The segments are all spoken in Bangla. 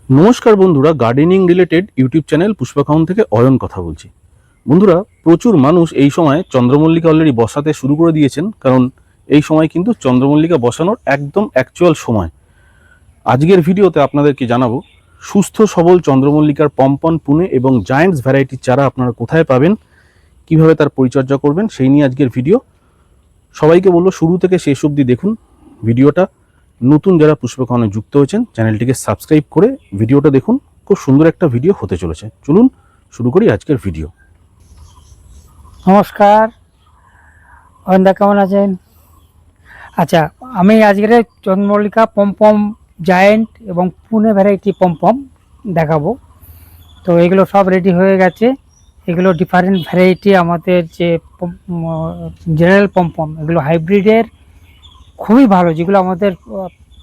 নমস্কার বন্ধুরা, গার্ডেনিং রিলেটেড ইউটিউব চ্যানেল পুষ্পাখাউন থেকে অয়ন কথা বলছি। বন্ধুরা, প্রচুর মানুষ এই সময় চন্দ্রমল্লিকা অলরেডি বসাতে শুরু করে দিয়েছেন, কারণ এই সময় কিন্তু চন্দ্রমল্লিকা বসানোর একদম অ্যাকচুয়াল সময়। আজকের ভিডিওতে আপনাদেরকে জানাবো সুস্থ সবল চন্দ্রমল্লিকার পম্পন, পুনে এবং জায়ান্টস ভ্যারাইটির চারা আপনারা কোথায় পাবেন, কিভাবে তার পরিচর্যা করবেন, সেই নিয়ে আজকের ভিডিও। সবাইকে বলবো শুরু থেকে শেষ অবধি দেখুন ভিডিওটা। নতুন যারা পুষ্পখাউনে যুক্ত হয়েছেন চ্যানেলটিকে সাবস্ক্রাইব করে ভিডিওটা দেখুন। খুব সুন্দর একটা ভিডিও হতে চলেছে। চলুন শুরু করি আজকের ভিডিও। নমস্কার, অয়নদা কেমন আছেন? আচ্ছা, আমি আজকের চন্দ্রমল্লিকা পম্পম জায়েন্ট এবং পুনে ভ্যারাইটি পম্পম দেখাবো। তো এগুলো সব রেডি হয়ে গেছে। এগুলো ডিফারেন্ট ভ্যারাইটি। আমাদের যে জেনারেল পম্পম, এগুলো হাইব্রিডের খুবই ভালো, যেগুলো আমাদের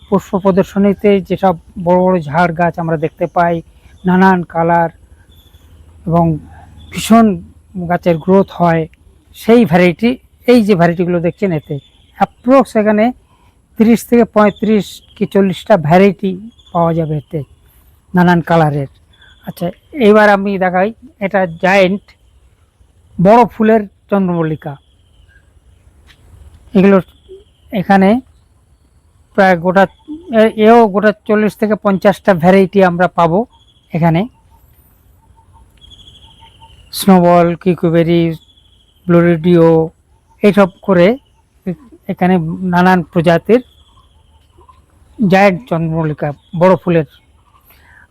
পুষ্প প্রদর্শনীতে যেসব বড় বড় ঝাড় গাছ আমরা দেখতে পাই, নানান কালার এবং ভীষণ গাছের গ্রোথ হয়, সেই ভ্যারাইটি। এই যে ভ্যারাইটিগুলো দেখছেন, এতে অ্যাপ্রক্স এখানে 30 থেকে 35 কি 40টা ভ্যারাইটি পাওয়া যাবে এতে, নানান কালারের। আচ্ছা, এইবার আমি দেখাই, এটা জায়েন্ট বড় ফুলের চন্দ্রমল্লিকা। এগুলো এখানে প্রায় এও গোটা 40 থেকে 50টা ভ্যারাইটি আমরা পাবো এখানে। স্নোবল, কিকুবেরি, ব্লুরেডিও, এইসব করে এখানে নানান প্রজাতির জায়েন্ট চন্দ্রমল্লিকা বড় ফুলের।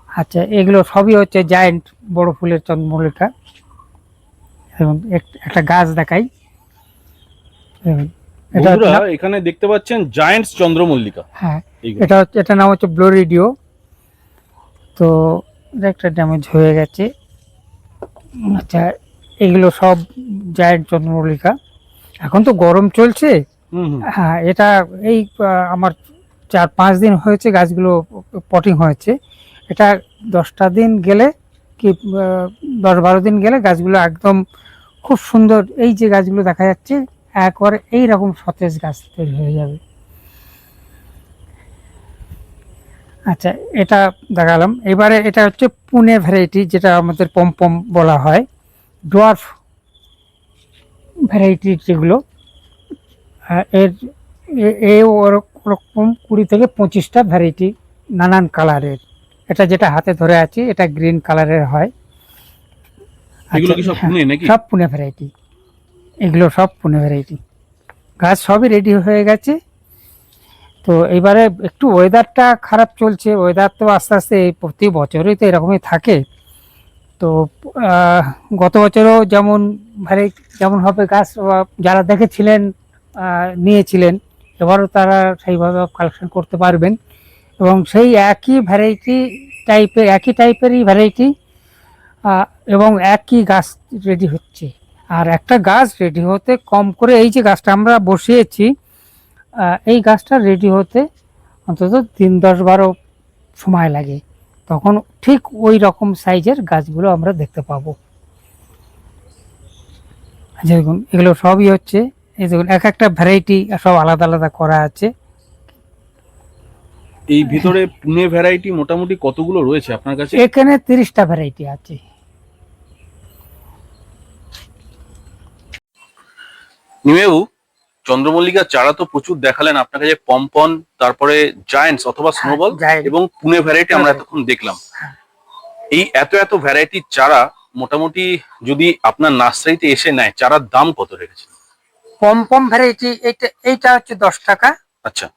আচ্ছা, এগুলো সবই হচ্ছে জায়েন্ট বড় ফুলের চন্দ্রমল্লিকা। এবং একটা গাছ দেখাই। বন্ধুরা, এখানে দেখতে পাচ্ছেন জায়ান্টস চন্দ্রমল্লিকা। হ্যাঁ, এটা নাম হচ্ছে ব্লোরিডিও। তো এটা একটা ড্যামেজ হয়ে গেছে। আচ্ছা, এগুলো সব জায়েন্ট চন্দ্রমল্লিকা। এখন তো গরম চলছে। হ্যাঁ, এটা এই আমার 4-5 দিন হয়েছে গাছগুলো পটিং হয়েছে। এটা 10টা দিন গেলে কি 10-12 দিন গেলে গাছগুলো একদম খুব সুন্দর, এই যে গাছগুলো দেখা যাচ্ছে একবারে এইরকম সতেজ গাছ তৈরি হয়ে যাবে। আচ্ছা, এটা দেখালাম। এবারে এটা হচ্ছে পুনে ভ্যারাইটি, যেটা আমাদের পম্পম বলা হয়, ডোয়ার্ফ ভ্যারাইটি যেগুলো। এর ওরকম 20 থেকে 25টা ভ্যারাইটি নানান কালারের। এটা যেটা হাতে ধরে আছে, এটা গ্রিন কালারের হয়। এগুলো কি সব পুনে নাকি? সব পুনে ভ্যারাইটি, এগুলো সব পুনে ভ্যারাইটি। গাছ সবই রেডি হয়ে গেছে। তো এবারে একটু ওয়েদারটা খারাপ চলছে। ওয়েদার তো আস্তে আস্তে প্রতি বছরই তো এরকমই থাকে। তো গত বছরও যেমন যেমন হবে গাছ যারা দেখেছিলেন, নিয়েছিলেন, এবারও তারা সেইভাবে কালেকশন করতে পারবেন। এবং সেই একই ভ্যারাইটি টাইপের, একই টাইপেরই ভ্যারাইটি এবং একই গাছ রেডি হচ্ছে। আর একটা গাছ রেডি হতে কম করে, এই যে গাছটা আমরা বসিয়েছি, এই গাছটা রেডি হতে অন্তত 3-10-12 সময় লাগে। তখন ঠিক ওই রকম সাইজের গাছগুলো আমরা দেখতে পাবো। যেরকম এগুলো সবই হচ্ছে, এই দেখুন এক একটা ভ্যারাইটি সব আলাদা আলাদা করা আছে। এই ভিতরে পুনে ভ্যারাইটি মোটামুটি কতগুলো রয়েছে আপনার কাছে? এখানে 30টা ভ্যারাইটি আছে। নিমেবু, চন্দ্রমল্লিকার চারা তো প্রচুর দেখালেন। আপনার কাছে পম্পন, তারপরে জায়ান্টস অথবা স্নোবল এবং পুনে ভ্যারাইটি আমরা এতক্ষণ দেখলাম। এই এত এত ভ্যারাইটির চারা মোটামুটি যদি আপনার নার্সারিতে এসে নেয়, চারার দাম কত রেখেছেন? পম্পম ভ্যারাইটি এইটা হচ্ছে 10 টাকা। আচ্ছা,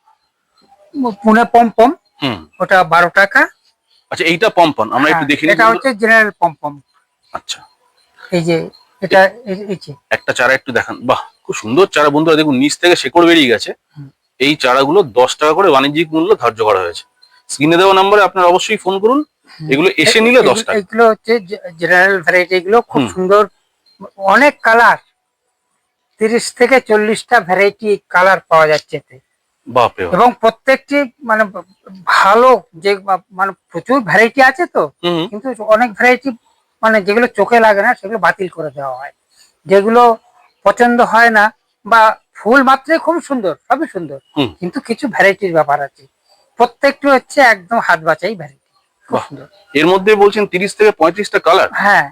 পুনে পম্পম ওটা 12 টাকা। আচ্ছা, এইটা পম্পন আমরা একটু দেখি। এটা হচ্ছে জেনারেল পম্পম। আচ্ছা, এই যে এটা, এই যে একটা চারা একটু দেখান। বাহ, খুব সুন্দর চারা। বন্ধুরা দেখুন, নিচ থেকে শেকড় বেরিয়ে গেছে। এই চারাগুলো 10 টাকা করে বাণিজ্যিক মূল্য ধার্য করা হয়েছে। স্ক্রিনে দেওয়া নম্বরে আপনারা অবশ্যই ফোন করুন। এগুলো এসে নিলে 10 টাকা। এগুলো হচ্ছে জেনারেল ভ্যারাইটি। এগুলো খুব সুন্দর, অনেক কালার, 30 থেকে 40টা ভ্যারাইটি কালার পাওয়া যাচ্ছে এতে। বাপরে। এবং প্রত্যেকটি মানে ভালো, যে মানে প্রচুর ভ্যারাইটি আছে তো, কিন্তু অনেক ভ্যারাইটি মানে যেগুলো চোখে লাগে না সেগুলো বাতিল করে দেওয়া হয়। যেগুলো পছন্দ হয় না বা ফুল মাত্রই খুব সুন্দর, সবই সুন্দর, কিন্তু কিছু ভ্যারাইটির ব্যাপার আছে। প্রত্যেকটি হচ্ছে একদম হাত বাছাই ভ্যারাইটি। খুব বাহ। সুন্দর। এর মধ্যে বলছেন 30 থেকে 35টা কালার, হ্যাঁ,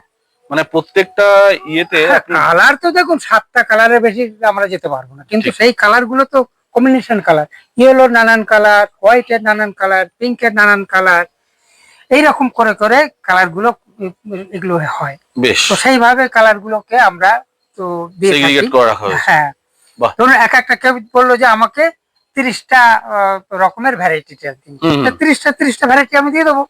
মানে প্রত্যেকটা ইয়েতে আপনি কালার তো দেখুন 7টা কালারের বেশি আমরা যেতে পারবো না, কিন্তু ঠিক। সেই কালার গুলো তো কম্বিনেশন কালার, ইয়েলোর নানান কালার, হোয়াইটের নানান কালার, পিঙ্কের নানান কালার, এইরকম করে করে কালার গুলো এগুলো হয়। বেশ তো সেইভাবে কালার গুলোকে আমরা তো দিয়ে থাকি। সেগ্রিগেট করে রাখা হয়েছে। হ্যাঁ, বাহ। ধরুন এক একটা কেউ বললো যে আমাকে 30টা রকমের ভ্যারাইটি দিন, হুম হুম। 30টা ভ্যারাইটি আমি দিয়ে দেবো।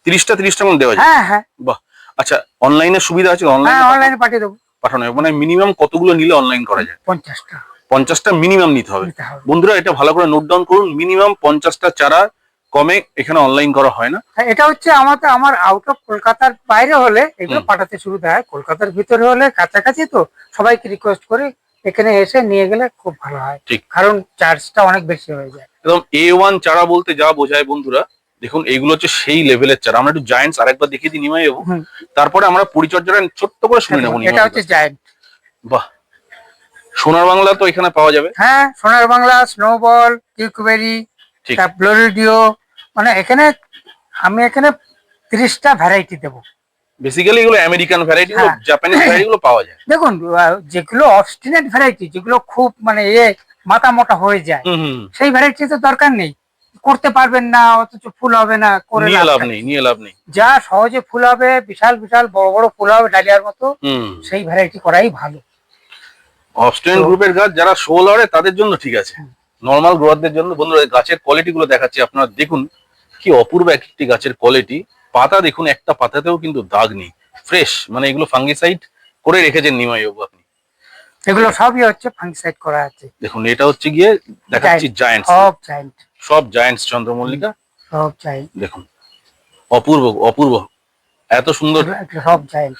30টা মধ্যে দেওয়া যায়? হ্যাঁ হ্যাঁ বাহ। আচ্ছা, অনলাইনে সুবিধা আছে? হ্যাঁ, অনলাইনে অনলাইনে পাঠিয়ে দেবো। পাঠানো যাবে? মানে মিনিমাম কতগুলো নিলে অনলাইন করা যায়? 50টা 50টা মিনিমাম নিতে হবে। নিতে হবে। বন্ধুরা এটা ভালো করে নোট ডাউন করুন, মিনিমাম 50টা চারা কমে এখানে অনলাইন করা হয় না। হ্যাঁ, এটা হচ্ছে আমার আউট অফ কলকাতার বাইরে হলে এগুলো পাঠাতে সুবিধা হয়, কলকাতার ভিতরে হলে কাছাকাছি তো সবাইকে রিকোয়েস্ট করে এখানে এসে নিয়ে গেলে খুব ভালো হয়, ঠিক। কারণ চার্জটা অনেক বেশি হয়ে যায়। একদম A1 চারা বলতে যা বোঝায় বন্ধুরা, দেখুন এইগুলো হচ্ছে সেই লেভেলের চারা। আমরা একটু জায়ান্টস আরেকবার দেখিয়ে দিই নিমাই বাবু, হুম, তারপরে আমরা পরিচর্যাটা ছোট্ট করে শুনে নেবো। এটা হচ্ছে জায়ান্ট। বাহ। সোনার বাংলা তো এখানে পাওয়া যাবে? হ্যাঁ, সোনার বাংলা, স্নোবল, কিউকবেরি, ঠিক। ব্লোরিডিও, মানে আমি এখানে 30টা ভ্যারাইটি দেবো। বেসিক্যালি এগুলো আমেরিকান ভ্যারাইটি গুলো, হ্যাঁ। জাপানিজ ভ্যারাইটি গুলো পাওয়া যায়। দেখুন যেগুলো অবস্টিনেট ভ্যারাইটি, যেগুলো খুব মানে মাথা মোটা হয়ে যায়, হুম হুম। সেই ভ্যারাইটি তো দরকার নেই, করতে পারবেন না, অথচ ফুল হবে না, করে নিয়ে লাভ থাকে। নেই, নিয়ে লাভ নেই। যা সহজে ফুল হবে, বিশাল বিশাল বড় বড় ফুল হবে ডালিয়ার মতো, হুম। সেই ভ্যারাইটি করাই ভালো। অবস্টেন গ্রুপের গাছ যারা শোল হয় তাদের জন্য ঠিক আছে, নর্মাল গ্রোয়ারদের জন্য। বন্ধুরা গাছের কোয়ালিটি গুলো দেখাচ্ছি, আপনারা দেখুন কি অপূর্ব একটি গাছের কোয়ালিটি। পাতা দেখুন, একটা পাতাতেও কিন্তু দাগ নেই, ফ্রেশ। মানে এগুলো ফাঙ্গিসাইড করে রেখেছেন নিমাই বাবু আপনি। এগুলো সবই হচ্ছে ফাঙ্গিসাইড করা আছে। দেখুন এটা হচ্ছে গিয়ে দেখাচ্ছি জায়ান্টস, সব জায়ান্ট, সব জায়ান্টস চন্দ্রমল্লিকা। সব জায়ান্ট, দেখুন অপূর্ব অপূর্ব, এত সুন্দর। সব জায়ান্ট।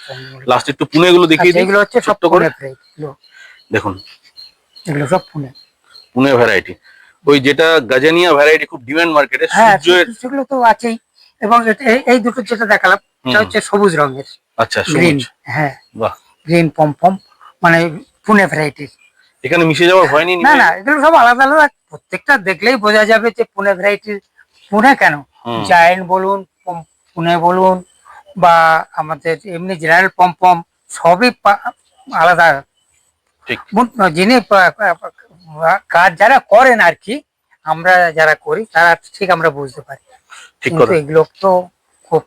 লাস্ট একটু পুনে গুলো দেখিয়ে দিই এগুলো হচ্ছে সব ছোট্ট করে। পুনে ভ্যারাইটি, দেখুন এগুলো সব পুনে। পুনে ভ্যারাইটি, ওই যেটা গাজানিয়া ভ্যারাইটি খুব ডিমান্ড মার্কেটে, হ্যাঁ, সূর্যের। সেগুলো তো আছেই। এবং এই দুটো যেটা দেখালাম, এটা হচ্ছে সবুজ রঙের, আচ্ছা গ্রিন। সবুজ। হ্যাঁ, বাহ। গ্রিন পম মানে পুনে ভ্যারাইটির। এখানে মিশে যাওয়ার ভয় নেই? না না, এগুলো সব আলাদা আলাদা, প্রত্যেকটা দেখলেই বোঝা যাবে যে পুনে ভ্যারাইটির। পুনে কেন, জায়েন্ট বলুন, পুনে বলুন, বা আমাদের এমনি জেনারেল পম সবই আলাদা। ঠিক। যিনি কাজ যারা করেন আর কি, আমরা যারা করি তারা ঠিক আমরা বুঝতে পারি, ঠিক কিন্তু কথা। এগুলো তো খুব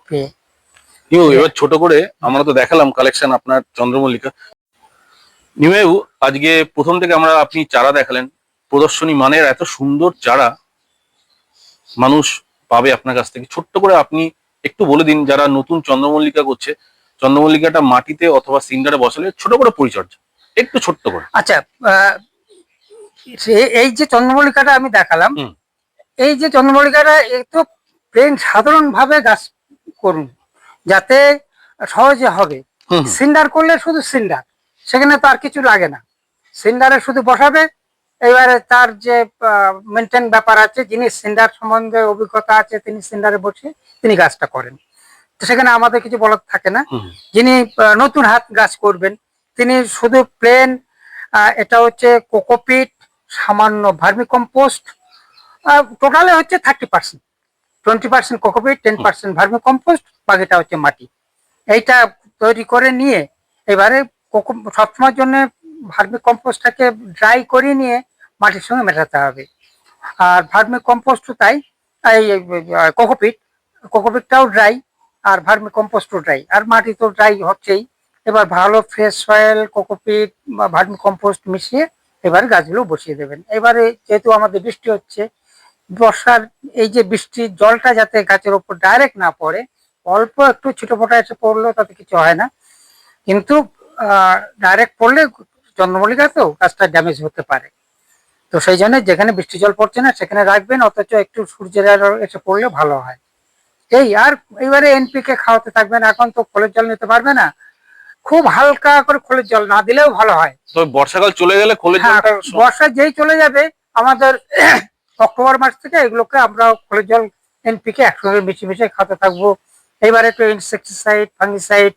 এবার ছোট করে আমরা তো দেখালাম কালেকশন আপনার চন্দ্রমল্লিকা। নিমেউ, আজকে প্রথম থেকে আপনি চারা দেখালেন, প্রদর্শনী মানের এত সুন্দর চারা মানুষ পাবে আপনার কাছ থেকে। ছোট্ট করে আপনি একটু বলে দিন, যারা নতুন চন্দ্রমল্লিকা করছে, চন্দ্রমল্লিকাটা মাটিতে অথবা সিন্ডারে বসালে ছোট করে পরিচর্যা একটু ছোট্ট করে। আচ্ছা, এই যে চন্দ্রমল্লিকাটা আমি দেখালাম, এই যে চন্দ্রমল্লিকাটা একটু প্লেন সাধারণ ভাবে গাছ করুন, যাতে সহজে হবে। সিন্ডার করলে শুধু সিন্ডার, সেখানে তো আর কিছু লাগে না, সিন্ডারে শুধু বসাবে। এবারে তার যে মেনটেন ব্যাপার আছে, যিনি সিন্ডার সম্বন্ধে অভিজ্ঞতা আছে তিনি সিন্ডারে বসে তিনি গাছটা করেন, তো সেখানে আমাদের কিছু বলার থাকে না। যিনি নতুন হাত গাছ করবেন, তিনি শুধু প্লেন, এটা হচ্ছে কোকোপিট, সামান্য ভার্মি কম্পোস্ট, টোটালে হচ্ছে 30%, 20% কোকোপিট, 10% ভার্মি কম্পোস্ট, বাকিটা হচ্ছে মাটি। এইটা তৈরি করে নিয়ে এবারে সবসময়ের জন্য ভার্মি কম্পোস্টটাকে ড্রাই করে নিয়ে মাটির সঙ্গে মেশাতে হবে। আর ভার্মি কম্পোস্ট তাই, এই কোকোপিটটাও ড্রাই, আর ভার্মি কম্পোস্টও ড্রাই, আর মাটি তো ড্রাই হচ্ছেই। এবার ভালো ফ্রেশ সয়েল, কোকোপিট বা ভার্মি কম্পোস্ট মিশিয়ে এবারে গাছগুলো বসিয়ে দেবেন। এবারে যেহেতু আমাদের বৃষ্টি হচ্ছে, বর্ষার এই যে বৃষ্টির জলটা যাতে গাছের উপর ডাইরেক্ট না পড়ে, অল্প একটু ছিটেফোঁটা এসে পড়লেও তাতে কিছু হয় না, কিন্তু ডাইরেক্ট পড়লে চন্দ্রমল্লিকা তো গাছটা ড্যামেজ হতে পারে। তো সেই জন্য যেখানে বৃষ্টি জল পড়ছে না সেখানে রাখবেন, অথচ একটু সূর্যের আলো এসে পড়লে ভালো হয়। আর এবারে এনপিকে খাওয়াতে থাকবেন। এখন তো খোলের জল নিতে পারবে না, খুব হালকা করে খোলের জল না দিলেও ভালো হয়। তো বর্ষাকাল চলে গেলে খোলের জলটা, বর্ষা যেই চলে যাবে আমাদের অক্টোবর মাস থেকে এগুলোকে আমরা খোলের জল এনপিকে একসঙ্গে মিশিয়ে খাওয়াতে থাকবো। এবারে একটু ইনসেকটিসাইড, ফাঙ্গিসাইড,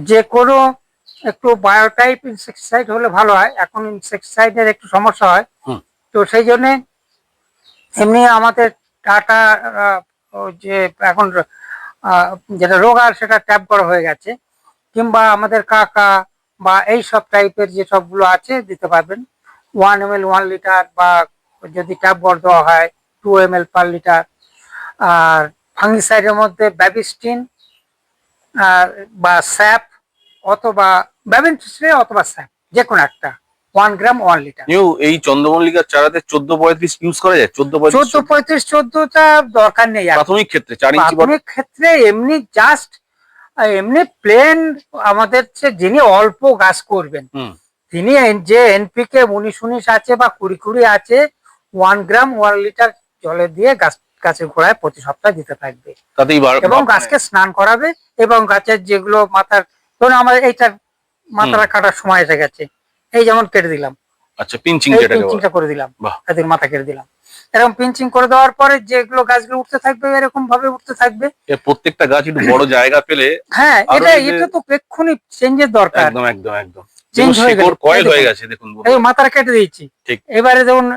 যে কোনো একটু বায়োটাইপ ইনসেকটিসাইড হলে ভালো হয়। এখন ইনসেকটিসাইডের একটু সমস্যা হয়, তো সেই জন্য এমনি আমাদের টাটা ওই যে এখন যেটা রোগার সেটা ট্যাপ করা হয়ে গেছে, কিংবা আমাদের কাকা বা এই সব টাইপের যে সবগুলো আছে দিতে পারবেন। 1 ml 1 লিটার, বা যদি ট্যাপ গড় দেওয়া হয় 2 ml পার লিটার। আর ফাঙ্গিসাইডের মধ্যে ব্যাবিস্টিন বা স্যাপ, অথবা ব্যাবিস্টিন অথবা স্যাপ, যে কোনো একটা 1 গ্রাম 1 লিটার। এই চন্দ্রমল্লিকার চারাতে 14-35 ইউজ করা যায়? 14-35, 14টা দরকার নেই আর। প্রাথমিক ক্ষেত্রে 4 ইঞ্চি প্রাথমিক ক্ষেত্রে এমনি জাস্ট এমনি প্লেন, আমাদের যিনি অল্প গাছ করবেন তিনি যে এনপিকে 19-19 আছে বা 20-20 আছে, 1 গ্রাম 1 লিটার জলে দিয়ে গাছের গোড়ায় প্রতি সপ্তাহে দিতে থাকবে, এবং গাছকে স্নান করাবে। এবং গাছের যেগুলো মাথার, ধরুন আমাদের এইটার মাথাটা কাটার সময় এসে গেছে, এই যেমন কেটে দিলাম, আচ্ছা পিঞ্চিং করে দিলাম, এদের মাথা কেটে দিলাম। এরকম পিঞ্চিং করে দেওয়ার পরে যেগুলো গাছগুলো উঠতে থাকবে এরকম ভাবে উঠতে থাকবে। প্রত্যেকটা গাছ একটু বড় জায়গা পেলে, হ্যাঁ এটা তো এক্ষুনি চেঞ্জের দরকার। একদম একদম একদম চেঞ্জ হয়ে গেল, কয়েল হয়ে গেছে দেখুন। এই মাথাটা কেটে দিয়েছি, এবারে দেখুন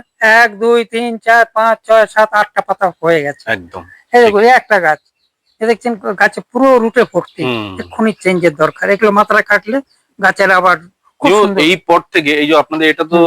1 2 3 4 5 6 7 8টা পাতা হয়ে গেছে একদম। এই দেখুন একটা গাছ, দেখছেন গাছে পুরো রুটে ভর্তি, এক্ষুনি চেঞ্জের দরকার। এগুলো মাথাটা কাটলে গাছের আবার এই পট থেকে, এই যে আপনাদের এটা তো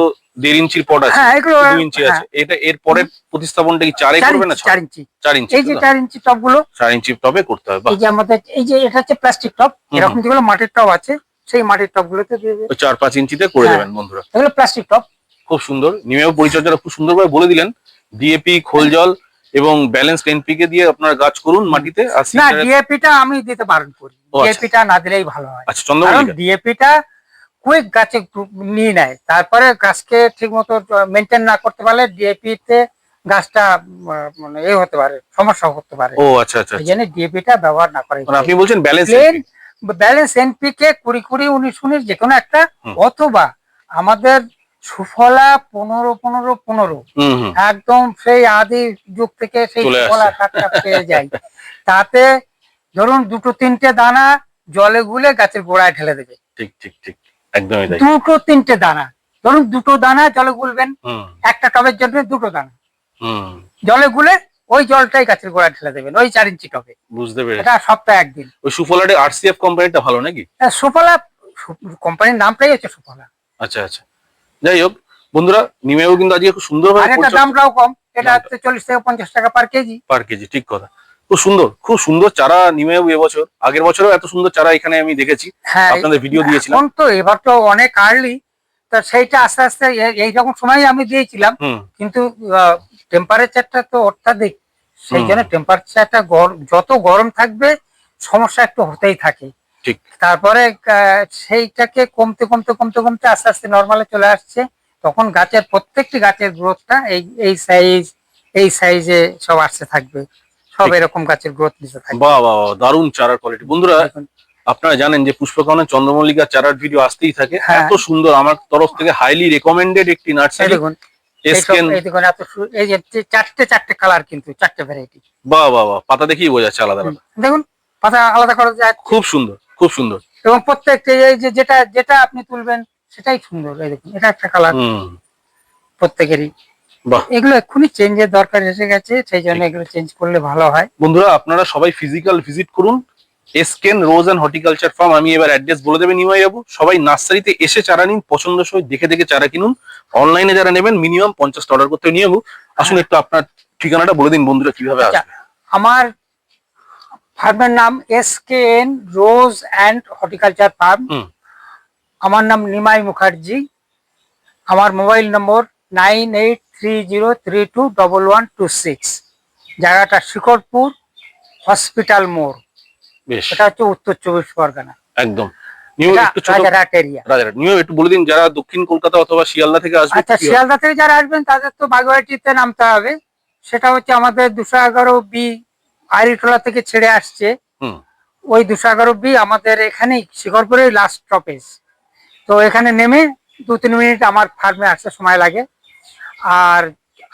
1.5 ইঞ্চির পট আছে, 2 ইঞ্চি আছে, এটা এর পরের প্রতিস্থাপনটা কি 4 করবে না 4 ইঞ্চি? 4 ইঞ্চি, এই যে 4 ইঞ্চি টব গুলো 4 ইঞ্চি টবে করতে হবে। এই যে আমাদের এই যে এটা হচ্ছে প্লাস্টিক টব, এরকম যেগুলো মাটির টব আছে সেই মাটির টব গুলোতে দিয়ে 4-5 ইঞ্চিতে করে দেবেন বন্ধুরা। এগুলো প্লাস্টিক টব। খুব সুন্দর, নিমেও পরিচর্যাটা খুব সুন্দরভাবে বলে দিলেন। ডিএপি, খোল জল এবং ব্যালেন্সড এনপিকে দিয়ে আপনারা গাছ করুন মাটিতে। না, ডিএপিটা আমি দিতে বারণ করি, ডিএপিটা না দিলেই ভালো হয়। আচ্ছা, চন্দ্রমল্লিকা ডিএপিটা কুইক গাছে নিয়ে নেয়, তারপরে গাছকে ঠিক মতো মেনটেন না করতে পারলে ডিএপি তে গাছটা মানে এই হতে পারে, সমস্যা হতে পারে। ও আচ্ছা আচ্ছা, এই জন্য ডিএপিটা ব্যবহার না করে, আপনি বলছেন ব্যালেন্স এনপিকে 20-20 19-19 যে কোনো একটা, অথবা আমাদের সুফলা 15-15-15 একদম সেই আদি যুগ থেকে সেই সুফলা সারটা পেয়ে যায়। তাতে ধরুন 2-3টে দানা জলে গুলে গাছের গোড়ায় ঢেলে দেবে। ঠিক ঠিক ঠিক, একদমই তাই। 2-3টে দানা, ধরুন 2টো দানা জলে গুলবেন, একটা টবের জন্য 2টো দানা জলে গুলে ওই জলটাই গাছের গোড়ায় ঢেলে দেবেন, ওই 4 ইঞ্চি টবে। বুঝতে পেরেছি। এটা সপ্তাহে একদিন। ওই সুফলাটা আরসিএফ কোম্পানিটা ভালো নাকি? সুফলা কোম্পানির নামটাই হচ্ছে সুফলা। আচ্ছা আচ্ছা, যাই হোক বন্ধুরা, নিমেও কিন্তু আজকে খুব সুন্দরভাবে, এটা দামটাও কম, এটা হচ্ছে 40-50 টাকা পার কেজি। ঠিক কথা। খুব সুন্দর চারা নিমেও এবছর, আগের বছরও এত সুন্দর চারা এখানে আমি দেখেছি, আপনাদের ভিডিও দিয়েছিলাম। এখন তো এবার তো অনেক আর্লি, তো সেইটা আস্তে আস্তে এইরকম সময় আমি দিয়েছিলাম, কিন্তু টেম্পারেচারটা তো অত্যাধিক, সেই জন্য টেম্পারেচারটা যত গরম থাকবে সমস্যা একটু হতেই থাকে। ঠিক, তারপরে সেইটাকে কমতে কমতে কমতে কমতে আস্তে আস্তে নর্মালে চলে আসছে, তখন গাছের প্রত্যেকটি গাছের গ্রোথটা এই সাইজে সব আসতে থাকবে, সব এরকম গাছের গ্রোথ নিতে থাকবে। বাহ বাহ, দারুণ চারার কোয়ালিটি। বন্ধুরা আপনারা জানেন যে পুষ্পকাননের চন্দ্রমল্লিকা চারার ভিডিও আসতেই থাকে, এত সুন্দর, আমার তরফ থেকে হাইলি রেকমেন্ডেড একটি নার্সারি। দেখুন এই যে 4টে কালার, কিন্তু 4টে ভ্যারাইটি। বাহ বাহ বাহ, পাতা দেখেই বোঝা যাচ্ছে আলাদা আলাদা। দেখুন পাতা আলাদা করা যায়, খুব সুন্দর খুব সুন্দর, এবং প্রত্যেকটা এই যে যেটা আপনি তুলবেন সেটাই সুন্দর। এই দেখুন এটা একটা কালার প্রত্যেকেরই। এগুলো এক্ষুনি চেঞ্জের দরকার এসে গেছে, সেই জন্য এগুলো চেঞ্জ করলে ভালো হয়। বন্ধুরা আপনারা সবাই ফিজিক্যাল ভিজিট করুন এসকেন রোজ এন্ড হর্টিকালচার ফার্ম। আমি এবার অ্যাড্রেস বলে দেবেন নিমাই বাবু, সবাই নার্সারিতে এসে চারা নিন, পছন্দসই দেখে দেখে চারা কিনুন। অনলাইনে যারা নেবেন মিনিমাম 50টা অর্ডার করতে নিয়ে যাবো। আসুন একটু আপনার ঠিকানাটা বলে দিন বন্ধুরা কিভাবে আসবে। আমার ফার্মের নাম SKN rose and horticulture farm. আমার নাম নিমাই মুখার্জি। আমার মোবাইল নম্বর 9830321126। জায়গাটা শিকরপুর হসপিটাল মোড়, এটা হচ্ছে উত্তর 24 পরগনা একদম। একটু বলে দিন যারা দক্ষিণ কলকাতা অথবা শিয়ালদা থেকে আসবে। আচ্ছা, শিয়ালদা থেকে যারা আসবেন তাদের তো বাগুইআটিতে নামতে হবে, সেটা হচ্ছে আমাদের 211B আইরিটোলা থেকে ছেড়ে আসছে, ওই 211B আমাদের এখানেই শিকরপুরের লাস্ট স্টপেজ। তো এখানে নেমে 2-3 মিনিট আমার ফার্মে আসতে সময় লাগে। আর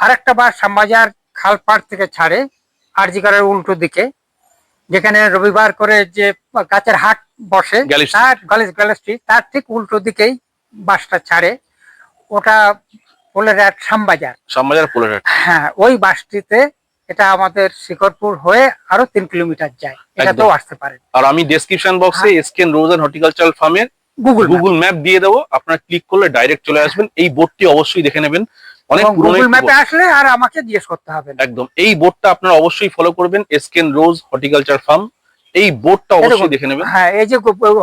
আরেকটা বাস শ্যামবাজার খালপাড় থেকে ছাড়ে আরজিকরের উল্টো দিকে, যেখানে রবিবার করে যে গাছের হাট বসে, তার ঠিক উল্টো দিকেই বাসটা ছাড়ে। ওটা পোলেরহাট শ্যামবাজার, পোলেরহাট। হ্যাঁ, ওই বাসটিতে এটা আমাদের শিকরপুর হয়ে আরো 3 কিলোমিটার যায়, এটাতেও আসতে পারেন। আর আমি ডেসক্রিপশন বক্সে এসকেন রোজ এন্ড হর্টিকালচারাল ফার্মের গুগল ম্যাপ দিয়ে দেবো, আপনারা ক্লিক করলে ডাইরেক্ট চলে আসবেন। এই বোর্ডটি অবশ্যই দেখে নেবেন, অনেক পুরনো গুগল ম্যাপে আসলে আর আমাকে জিজ্ঞেস করতে হবে না। একদম এই বোর্ডটা আপনারা অবশ্যই ফলো করবেন, এসকেন রোজ হর্টিকালচার ফার্ম, এই বোর্ডটা অবশ্যই দেখে নেবেন। হ্যাঁ, এই যে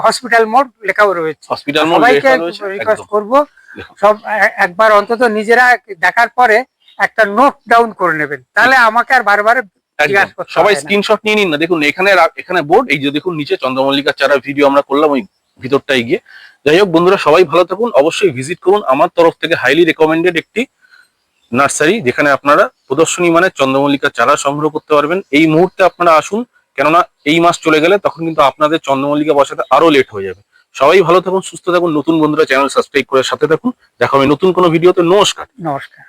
হসপিটাল মোড় লেখাও রয়েছে, হসপিটাল মোড় লেখা রয়েছে। রিকোয়েস্ট করব সব একবার অন্তত নিজেরা দেখার পরে একটা নোট ডাউন করে নেবেন, তাহলে আমাকে আর বারবার জিজ্ঞাসা করতে হবে না। সবাই স্ক্রিনশট নিয়ে নিন না, দেখুন এখানে বোর্ড, এই যে দেখুন নিচে চন্দ্রমল্লিকা চারা ভিডিও আমরা করলাম ওই ভিতরটাই গিয়ে। যাই হোক বন্ধুরা, সবাই ভালো থাকুন, অবশ্যই ভিজিট করুন আমার তরফ থেকে হাইলি রেকমেন্ডেড একটি নার্সারি, যেখানে আপনারা প্রদর্শনী মানে চন্দ্রমল্লিকা চারা সংগ্রহ করতে পারবেন। এই মুহূর্তে আপনারা আসুন, কেননা এই মাস চলে গেলে তখন কিন্তু আপনাদের চন্দ্রমল্লিকা বসাতে আরো লেট হয়ে যাবে। সবাই ভালো থাকুন, সুস্থ থাকুন, নতুন বন্ধুরা চ্যানেল সাবস্ক্রাইব করে সাথে থাকুন। দেখা হবে নতুন কোনো ভিডিওতে। নমস্কার। নমস্কার।